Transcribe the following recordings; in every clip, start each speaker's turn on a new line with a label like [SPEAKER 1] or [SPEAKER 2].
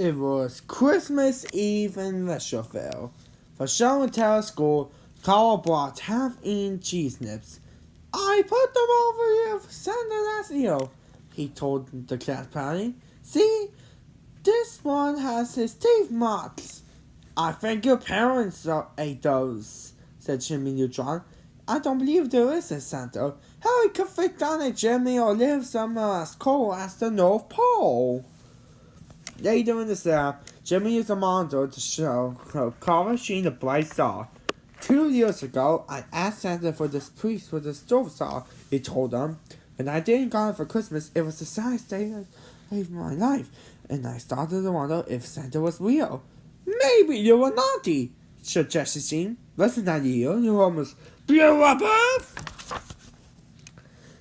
[SPEAKER 1] It was Christmas Eve in Westerville. For show and tell school, Carl brought half-eaten cheese nips. I put them over here for Santa last year, he told the class party. See, this one has his teeth marks. I think your parents ate those, said Jimmy Neutron. I don't believe there is a Santa. How he could fit down a Jimmy or live somewhere as cold as the North Pole. Later in the summer, Jimmy used a monitor to show Carl seen a bright star. 2 years ago, I asked Santa for this piece for the stove star, he told them. When I didn't got it for Christmas, it was the saddest day of my life, and I started to wonder if Santa was real. Maybe you were naughty, suggested Jean. Wasn't that you almost blew up Earth?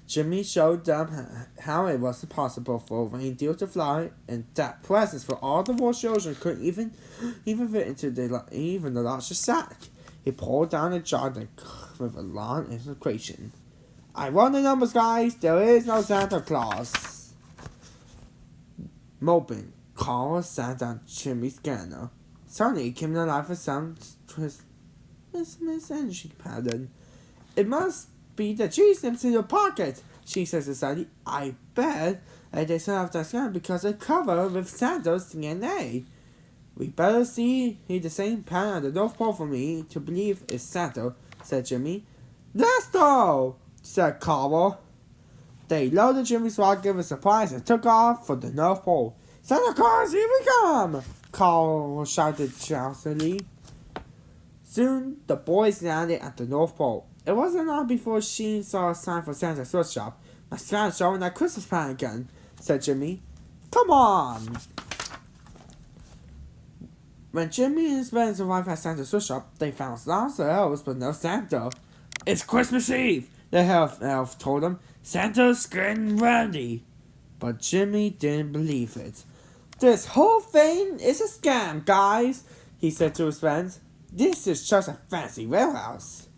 [SPEAKER 1] Jimmy showed them how it was possible for a reindeer to fly, and that presents for all the war children couldn't even fit into even the largest sack. He pulled down a jar with a long equation. I run the numbers, guys. There is no Santa Claus. Moping, Carl sat on Jimmy's scanner. Suddenly, he came to life with some Christmas energy pattern. It must be the cheese nips in your pocket, she said to Sandy. I bet they set off the scan because they're covered with Santa's DNA. We better see the same pattern at the North Pole for me to believe it's Santa, said Jimmy. Let's go, said Carl. They loaded Jimmy's rocket with supplies and took off for the North Pole. Santa Claus, here we come! Carl shouted joyously. Soon, the boys landed at the North Pole. It wasn't long before Sheen saw a sign for Santa's sweat shop. My scan's showing that Christmas pattern again, said Jimmy. Come on! When Jimmy and his friends arrived at Santa's sweat shop, they found lots of elves but no Santa. It's Christmas Eve, the elf told them. Santa's getting ready. But Jimmy didn't believe it. This whole thing is a scam, guys, he said to his friends. This is just a fancy warehouse.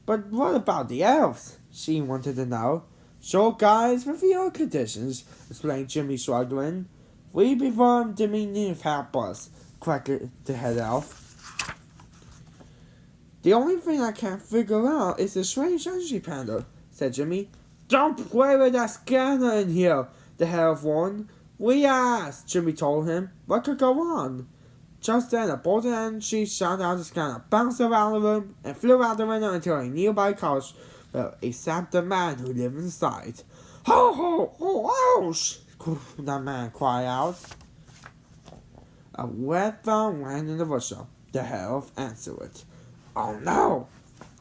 [SPEAKER 1] But what about the elves? She wanted to know. Sure, guys, with your conditions, explained Jimmy, struggling. We perform diminutive help us, corrected the head elf. The only thing I can't figure out is the strange energy panel, said Jimmy. Don't play with that scanner in here, the head elf warned. We asked, Jimmy told him. What could go on? Just then, a bolt of energy shot out the scanner, bounced around the room, and flew out the window into a nearby couch where it zapped the man who lived inside. Ho, ho, ho, ouch! That man cried out. A red phone rang in the workshop. The elf answered it. Oh no,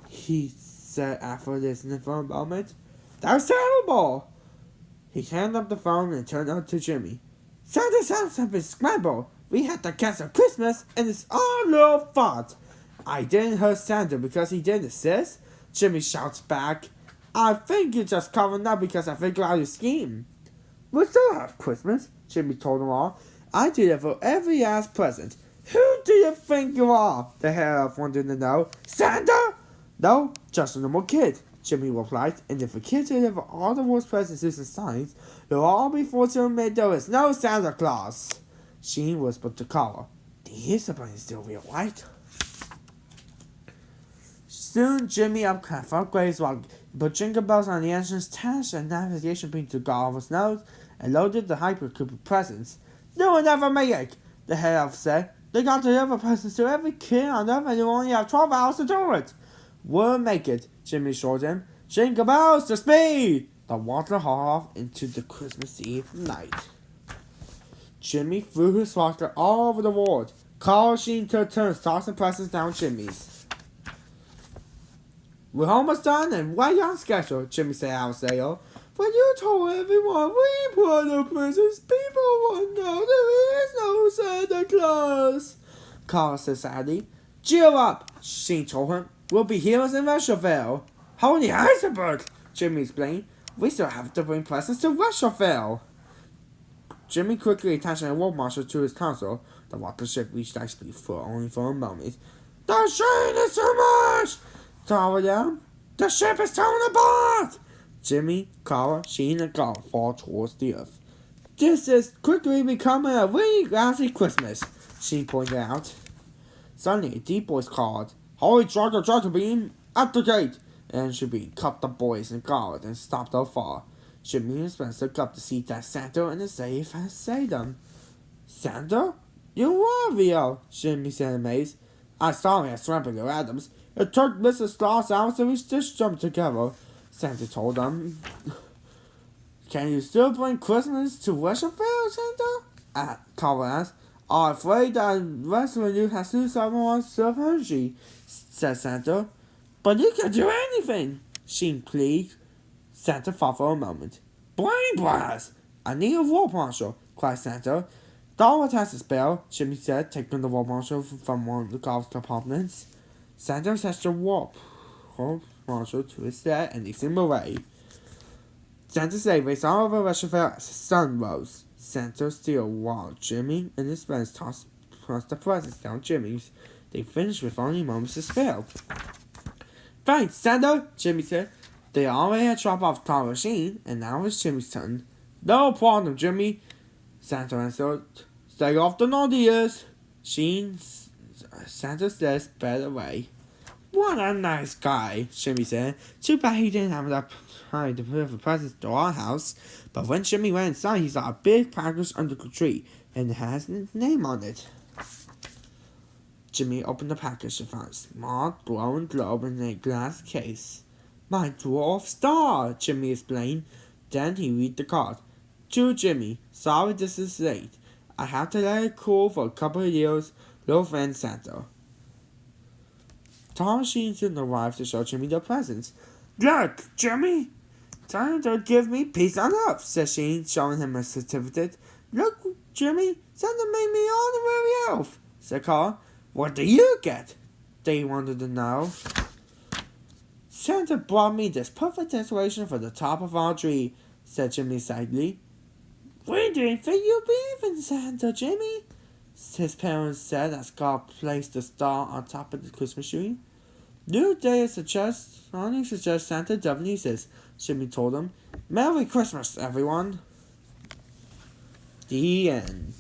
[SPEAKER 1] he said after listening for a moment. That's terrible! He handed up the phone and turned out to Jimmy. Santa's house has been scrambled. We had to cancel Christmas, and it's all your fault. I didn't hurt Santa because he didn't assist, Jimmy shouts back. I think you're just covering up because I figured out your scheme. We still have Christmas, Jimmy told them all. I deliver every last present. Who do you think you are? The head elf wanted to know. Santa? No, just a normal kid, Jimmy replied. And if a kid deliver all the world's presents using signs, you'll all be forced to admit there is no Santa Claus. She whispered to Carl. The Easter Bunny is still real, right? Soon, Jimmy upgraded his rocket. He put jingle bells on the engine's attached a navigation beam to Carl's nose and loaded the hypercube with presents. They will never make it, the head elf said. They got to deliver presents to every kid on Earth and you only have 12 hours to do it. We'll make it, Jimmy assured him. Jingle bells to speed! The water hauled off into the Christmas Eve night. Jimmy threw his rocket all over the world. Carl Sheen took turns tossing presents down chimneys. We're almost done and right on schedule, Jimmy said out sale. When you told everyone we put the presents, people would know there is no Santa Claus. Carl said sadly. Cheer up, Sheen told him. We'll be heroes in Westerville. Holy iceberg, Jimmy explained. We still have to bring presents to Westerville. Jimmy quickly attached a warp marshal to his console. The rocket ship reached light speed only for a moment. The strain is too much! Carl yelled. The ship is torn apart! Jimmy, Carl, Sheen, and Carl fall towards the earth. This is quickly becoming a really lousy Christmas, she pointed out. Suddenly, a deep voice called, Holly Jolly Beam, at the gate! And Jimmy cut the boys and guard and stopped their fall. Jimmy and Spencer looked up to see that Santa and the safe had saved them. Santa? You were real, Jimmy said amazed. I saw him at Swampinger Adams. It took Mrs. Claus hours and we stitched them together, Santa told them. Can you still bring Christmas to Westerville, Santa? Carver asked. I'm afraid that rest of you has to someone self energy, said Santa. But you can do anything, she pleaded. Santa thought for a moment. Brain blast! I need a warp marshal, cried Santa. Darwin has a spell, Jimmy said, taking the warp marshal from one of the golf compartments. Santa attached the warp marshal to his head and leads him away. Santa sleigh raced all over Westerville as the sun rose. Santa still while Jimmy and his friends tossed the presents down Jimmy's. They finished with only moments to spare. Thanks, Santa, Jimmy said. They already had dropped off the machine, and now it's Jimmy's turn. No problem, Jimmy, Santa answered. Stay off the naughty ears. Santa said sped away. What a nice guy, Jimmy said. Too bad he didn't have enough time to deliver presents to our house. But when Jimmy went inside, he saw a big package under the tree, and it has his name on it. Jimmy opened the package and found a small glowing globe in a glass case. My dwarf star, Jimmy explained. Then he read the card. To Jimmy, sorry this is late. I have to let it cool for a couple of years. Little friend Santa. Tom Sheen soon arrived to show Jimmy the presents. Look, Jimmy! Santa give me peace on earth, said Sheen, showing him a certificate. Look, Jimmy, Santa made me honorary elf, said Carl. What do you get? They wanted to know. Santa brought me this perfect decoration for the top of our tree, said Jimmy sadly. We didn't think you believe in Santa, Jimmy, his parents said as Carl placed the star on top of the Christmas tree. New Day only suggests Santa definitely exists, Jimmy told him. Merry Christmas, everyone. The end.